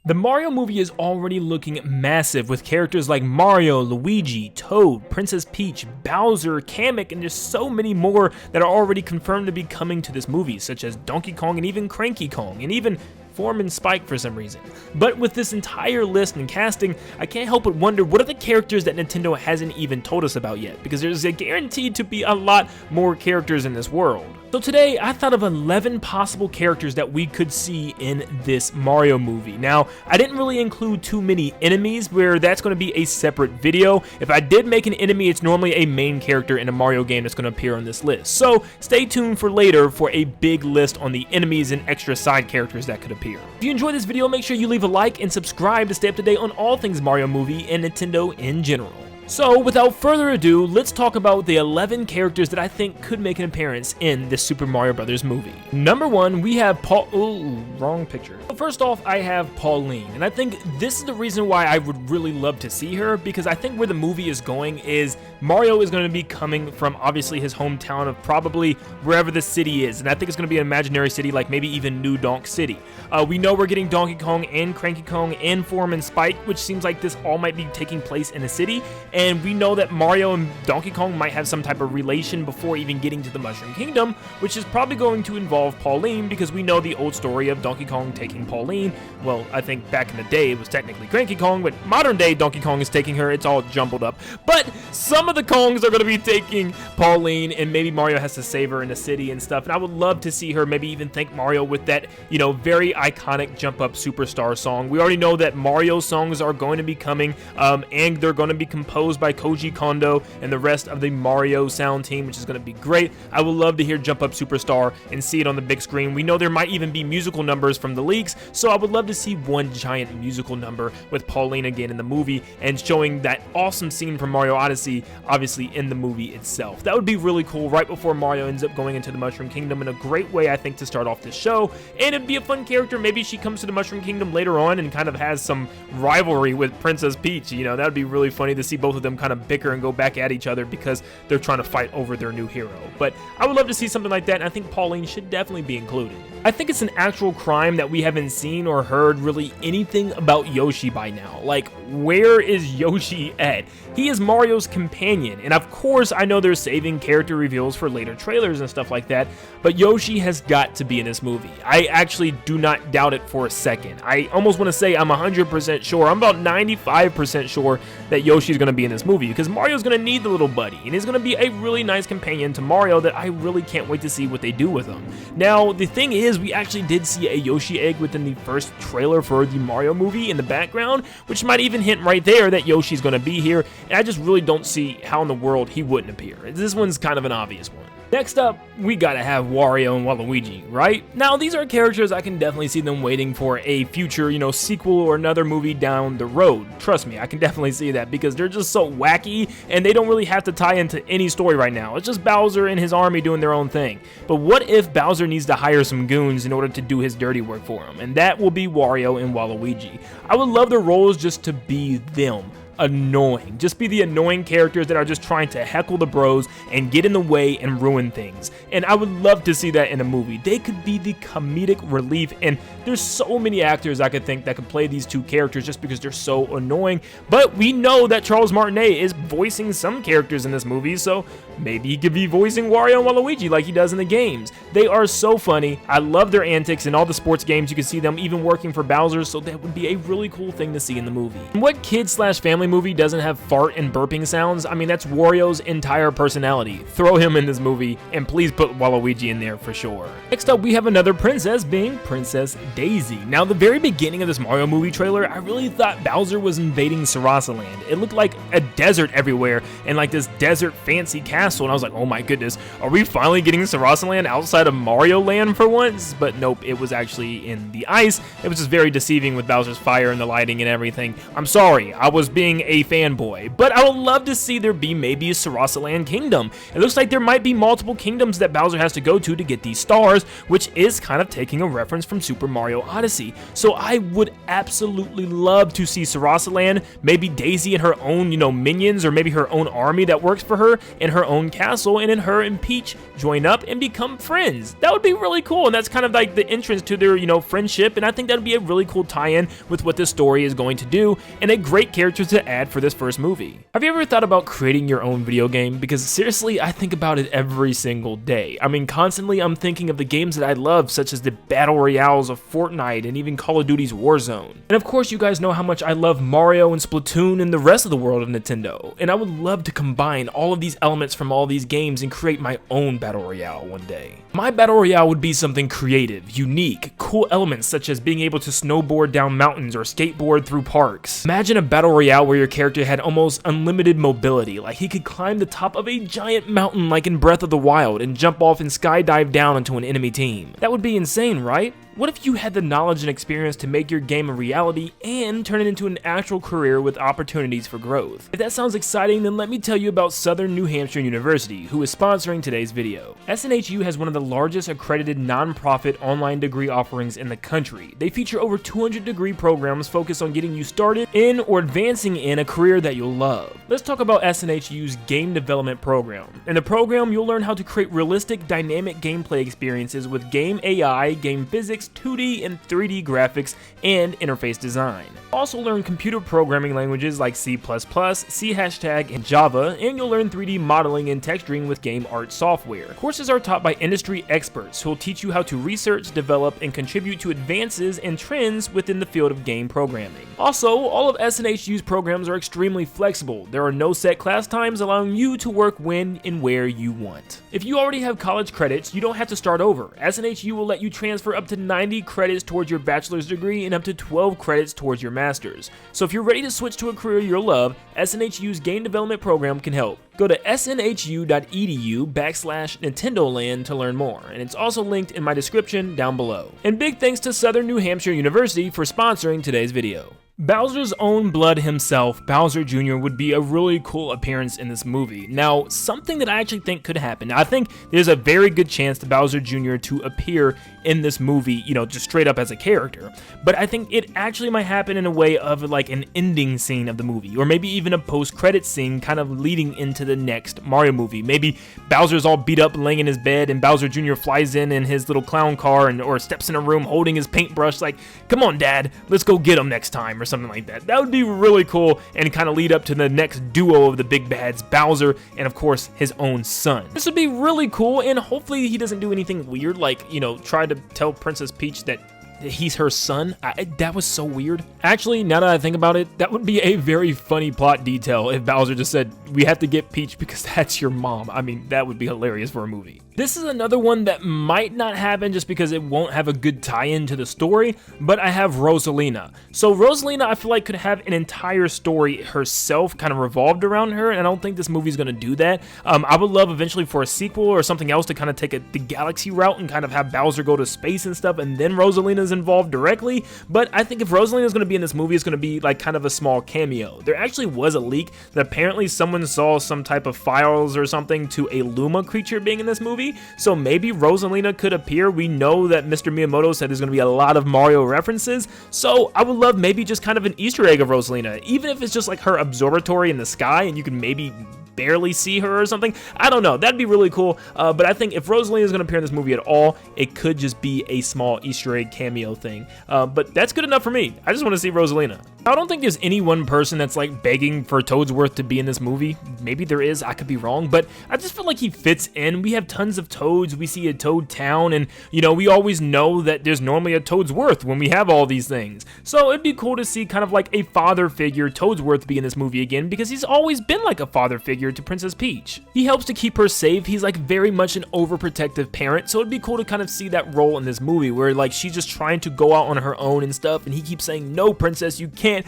The Mario movie is already looking massive with characters like Mario, Luigi, Toad, Princess Peach, Bowser, Kamek, and there's so many more that are already confirmed to be coming to this movie, such as Donkey Kong and even Cranky Kong, and even Form and Spike for some reason. But with this entire list and casting, I can't help but wonder what are the characters that Nintendo hasn't even told us about yet, because there's guaranteed to be a lot more characters in this world. So today, I thought of 11 possible characters that we could see in this Mario movie. Now, I didn't really include too many enemies, where that's going to be a separate video. If I did make an enemy, it's normally a main character in a Mario game that's going to appear on this list. So stay tuned for later for a big list on the enemies and extra side characters that could appear. If you enjoyed this video, make sure you leave a like and subscribe to stay up to date on all things Mario movie and Nintendo in general. So, without further ado, let's talk about the 11 characters that I think could make an appearance in this Super Mario Bros. Movie. Number 1, we have wrong picture. First off, I have Pauline, and I think this is the reason why I would really love to see her, because I think where the movie is going is Mario is going to be coming from obviously his hometown of probably wherever the city is, and I think it's going to be an imaginary city, like maybe even New Donk City. We know we're getting Donkey Kong and Cranky Kong and Form and Spike, which seems like this all might be taking place in a city. And we know that Mario and Donkey Kong might have some type of relation before even getting to the Mushroom Kingdom, which is probably going to involve Pauline, because we know the old story of Donkey Kong taking Pauline. Well, I think back in the day it was technically Cranky Kong, but modern day Donkey Kong is taking her. It's all jumbled up. But some of the Kongs are going to be taking Pauline, and maybe Mario has to save her in the city and stuff. And I would love to see her maybe even thank Mario with that, you know, very iconic Jump Up Superstar song. We already know that Mario songs are going to be coming, and they're going to be composed by Koji Kondo and the rest of the Mario sound team, which is going to be great. I would love to hear Jump Up Superstar and see it on the big screen. We know there might even be musical numbers from the leaks, so I would love to see one giant musical number with Pauline again in the movie and showing that awesome scene from Mario Odyssey, obviously in the movie itself. That would be really cool right before Mario ends up going into the Mushroom Kingdom, in a great way, I think, to start off this show. And it'd be a fun character. Maybe she comes to the Mushroom Kingdom later on and kind of has some rivalry with Princess Peach. You know, that would be really funny to see both of them kind of bicker and go back at each other because they're trying to fight over their new hero. But I would love to see something like that, and I think Pauline should definitely be included. I think it's an actual crime that we haven't seen or heard really anything about Yoshi by now. Like, where is Yoshi at? He is Mario's companion, and of course I know they're saving character reveals for later trailers and stuff like that, but Yoshi has got to be in this movie. I actually do not doubt it for a second. I almost want to say I'm 100% sure, I'm about 95% sure that Yoshi's going to be in this movie, because Mario's going to need the little buddy, and he's going to be a really nice companion to Mario that I really can't wait to see what they do with him. Now, the thing is, we actually did see a Yoshi egg within the first trailer for the Mario movie in the background, which might even hint right there that Yoshi's going to be here, and I just really don't see how in the world he wouldn't appear. This one's kind of an obvious one. Next up, we gotta have Wario and Waluigi, right? Now, these are characters I can definitely see them waiting for a future, you know, sequel or another movie down the road. Trust me, I can definitely see that, because they're just so wacky, and they don't really have to tie into any story right now. It's just Bowser and his army doing their own thing. But what if Bowser needs to hire some goons in order to do his dirty work for him? And that will be Wario and Waluigi. I would love their roles just to be them. Annoying. Just be the annoying characters that are just trying to heckle the bros and get in the way and ruin things. And I would love to see that in a movie. They could be the comedic relief, and there's so many actors I could think that could play these two characters just because they're so annoying. But we know that Charles Martinet is voicing some characters in this movie, so maybe he could be voicing Wario and Waluigi like he does in the games. They are so funny. I love their antics. In all the sports games, you can see them even working for Bowser, so that would be a really cool thing to see in the movie. And what kid/family movie doesn't have fart and burping sounds? I mean, that's Wario's entire personality. Throw him in this movie, and please put Waluigi in there for sure. Next up, we have another princess, being Princess Daisy. Now, the very beginning of this Mario movie trailer, I really thought Bowser was invading Sarasaland. It looked like a desert everywhere, and like this desert fancy castle, and I was like, oh my goodness, are we finally getting Sarasaland outside of Mario Land for once? But nope, it was actually in the ice. It was just very deceiving with Bowser's fire and the lighting and everything. I'm sorry, I was being a fanboy, but I would love to see there be maybe a Sarasaland kingdom. It looks like there might be multiple kingdoms that Bowser has to go to get these stars, which is kind of taking a reference from Super Mario Odyssey. So I would absolutely love to see Sarasaland, maybe Daisy and her own, you know, minions, or maybe her own army that works for her, and her own own castle, and then her and Peach join up and become friends. That would be really cool, and that's kind of like the entrance to their, friendship, and I think that would be a really cool tie-in with what this story is going to do, and a great character to add for this first movie. Have you ever thought about creating your own video game? Because seriously, I think about it every single day. I mean, constantly I'm thinking of the games that I love, such as the Battle Royales of Fortnite and even Call of Duty's Warzone. And of course, you guys know how much I love Mario and Splatoon and the rest of the world of Nintendo, and I would love to combine all of these elements from all these games and create my own Battle Royale one day. My Battle Royale would be something creative, unique, cool elements such as being able to snowboard down mountains or skateboard through parks. Imagine a Battle Royale where your character had almost unlimited mobility, like he could climb the top of a giant mountain like in Breath of the Wild and jump off and skydive down into an enemy team. That would be insane, right? What if you had the knowledge and experience to make your game a reality and turn it into an actual career with opportunities for growth? If that sounds exciting, then let me tell you about Southern New Hampshire University, who is sponsoring today's video. SNHU has one of the largest accredited non-profit online degree offerings in the country. They feature over 200 degree programs focused on getting you started in or advancing in a career that you'll love. Let's talk about SNHU's game development program. In the program, you'll learn how to create realistic, dynamic gameplay experiences with game AI, game physics, 2D and 3D graphics, and interface design. Also learn computer programming languages like C++, C#, and Java, and you'll learn 3D modeling and texturing with game art software. Courses are taught by industry experts who will teach you how to research, develop, and contribute to advances and trends within the field of game programming. Also, all of SNHU's programs are extremely flexible. There are no set class times, allowing you to work when and where you want. If you already have college credits, you don't have to start over. SNHU will let you transfer up to 90 credits towards your bachelor's degree and up to 12 credits towards your master's. So if you're ready to switch to a career you'll love, SNHU's game development program can help. Go to snhu.edu/Nintendoland to learn more, and it's also linked in my description down below. And big thanks to Southern New Hampshire University for sponsoring today's video. Bowser's own blood himself, Bowser Jr., would be a really cool appearance in this movie. Now, something that I actually think could happen. Now, I think there's a very good chance for Bowser Jr. to appear in this movie, just straight up as a character. But I think it actually might happen in a way of like an ending scene of the movie, or maybe even a post-credit scene kind of leading into the next Mario movie. Maybe Bowser's all beat up laying in his bed and Bowser Jr. flies in his little clown car or steps in a room holding his paintbrush like, "Come on, Dad, let's go get him next time," or something like that. That would be really cool and kind of lead up to the next duo of the big bads, Bowser and of course his own son. This would be really cool, and hopefully he doesn't do anything weird like, try to tell Princess Peach that he's her son. That was so weird. Actually, now that I think about it, that would be a very funny plot detail if Bowser just said, "We have to get Peach because that's your mom." I mean, that would be hilarious for a movie. This is another one that might not happen just because it won't have a good tie-in to the story, but I have Rosalina. So Rosalina, I feel like, could have an entire story herself kind of revolved around her, and I don't think this movie's going to do that. I would love eventually for a sequel or something else to kind of take the galaxy route and kind of have Bowser go to space and stuff, and then Rosalina's involved directly. But I think if Rosalina's going to be in this movie, it's going to be like kind of a small cameo. There actually was a leak that apparently someone saw some type of files or something to a Luma creature being in this movie. So maybe Rosalina could appear. We know that Mr. Miyamoto said there's going to be a lot of Mario references, so I would love maybe just kind of an Easter egg of Rosalina, even if it's just like her observatory in the sky and you can maybe barely see her or something. I don't know. That'd be really cool. But I think if Rosalina is going to appear in this movie at all, it could just be a small Easter egg cameo thing. But that's good enough for me. I just want to see Rosalina. I don't think there's any one person that's like begging for Toadsworth to be in this movie. Maybe there is. I could be wrong. But I just feel like he fits in. We have tons of Toads. We see a Toad Town. And, we always know that there's normally a Toadsworth when we have all these things. So it'd be cool to see kind of like a father figure Toadsworth be in this movie again, because he's always been like a father figure to Princess Peach. He helps to keep her safe. He's like very much an overprotective parent, so it'd be cool to kind of see that role in this movie where like she's just trying to go out on her own and stuff, and he keeps saying, "No, Princess, you can't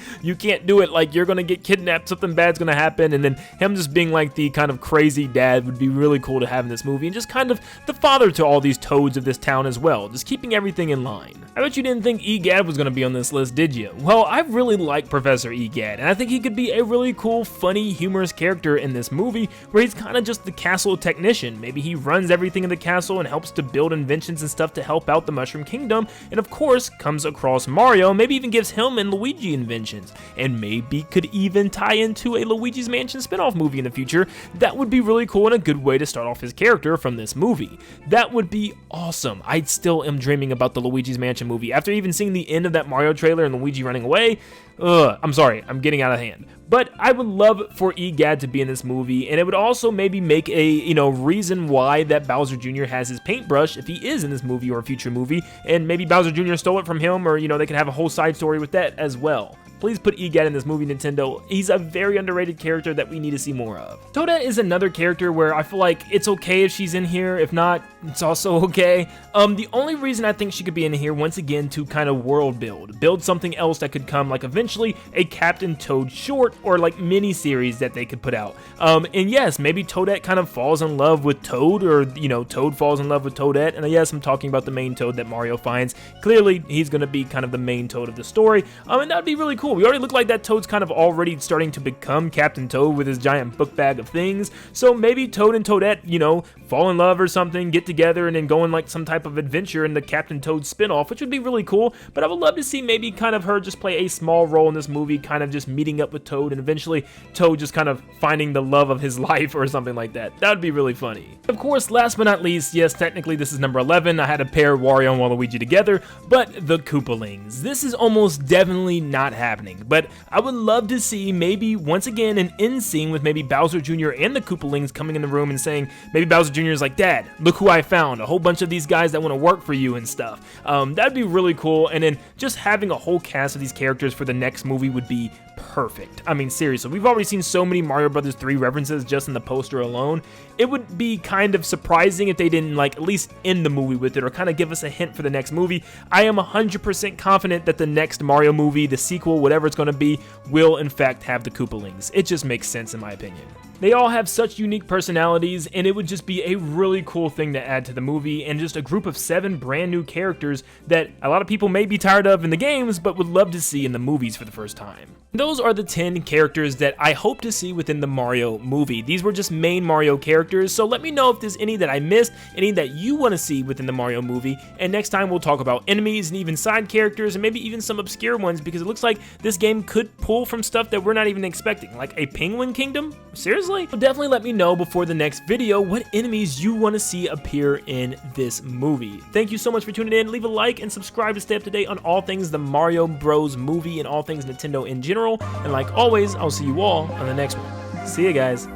do it, like you're gonna get kidnapped, something bad's gonna happen," and then him just being like the kind of crazy dad would be really cool to have in this movie, and just kind of the father to all these Toads of this town as well, just keeping everything in line. I bet you didn't think Egad was gonna be on this list, did you? Well, I really like Professor Egad, and I think he could be a really cool, funny, humorous character in this movie, where he's kind of just the castle technician. Maybe he runs everything in the castle and helps to build inventions and stuff to help out the Mushroom Kingdom, and of course comes across Mario, maybe even gives him and Luigi inventions dimensions, and maybe could even tie into a Luigi's Mansion spin-off movie in the future. That would be really cool and a good way to start off his character from this movie. That would be awesome. I still am dreaming about the Luigi's Mansion movie. After even seeing the end of that Mario trailer and Luigi running away, I'm sorry, I'm getting out of hand. But I would love for Egad to be in this movie, and it would also maybe make a, reason why that Bowser Jr. has his paintbrush if he is in this movie or a future movie, and maybe Bowser Jr. stole it from him, or, they could have a whole side story with that as well. Please put Egad in this movie, Nintendo. He's a very underrated character that we need to see more of. Toadette is another character where I feel like it's okay if she's in here. If not, it's also okay. The only reason I think she could be in here, once again, to kind of world build something else that could come, like eventually a Captain Toad short or like mini series that they could put out. And yes, maybe Toadette kind of falls in love with Toad, or Toad falls in love with Toadette. And yes, I'm talking about the main Toad that Mario finds. Clearly, he's gonna be kind of the main Toad of the story. And that'd be really cool. We already look like that Toad's kind of already starting to become Captain Toad with his giant book bag of things. So maybe Toad and Toadette, fall in love or something, get together, and then go on like some type of adventure in the Captain Toad spinoff, which would be really cool. But I would love to see maybe kind of her just play a small role in this movie, kind of just meeting up with Toad, and eventually Toad just kind of finding the love of his life or something like that. That would be really funny. Of course, last but not least, yes, technically this is number 11. I had to pair Wario and Waluigi together, but the Koopalings. This is almost definitely not happening, but I would love to see maybe once again an end scene with maybe Bowser Jr. and the Koopalings coming in the room and saying, maybe Bowser Jr. is like, Dad, look who I found, a whole bunch of these guys that want to work for you and stuff. That'd be really cool, and then just having a whole cast of these characters for the next movie would be perfect. I mean, seriously, we've already seen so many Mario Bros. 3 references just in the poster alone. It would be kind of surprising if they didn't at least end the movie with it, or kind of give us a hint for the next movie. I am 100% confident that the next Mario movie, the sequel, whatever it's going to be, will in fact have the Koopalings. It just makes sense in my opinion. They all have such unique personalities, and it would just be a really cool thing to add to the movie, and just a group of 7 brand new characters that a lot of people may be tired of in the games, but would love to see in the movies for the first time. Those are the 10 characters that I hope to see within the Mario movie. These were just main Mario characters, so let me know if there's any that I missed, any that you want to see within the Mario movie, and next time we'll talk about enemies and even side characters, and maybe even some obscure ones, because it looks like this game could pull from stuff that we're not even expecting, like a Penguin Kingdom? Seriously? So definitely let me know before the next video what enemies you want to see appear in this movie. Thank you so much for tuning in. Leave a like and subscribe to stay up to date on all things the Mario Bros. Movie and all things Nintendo in general. And like always, I'll see you all on the next one. See ya, guys.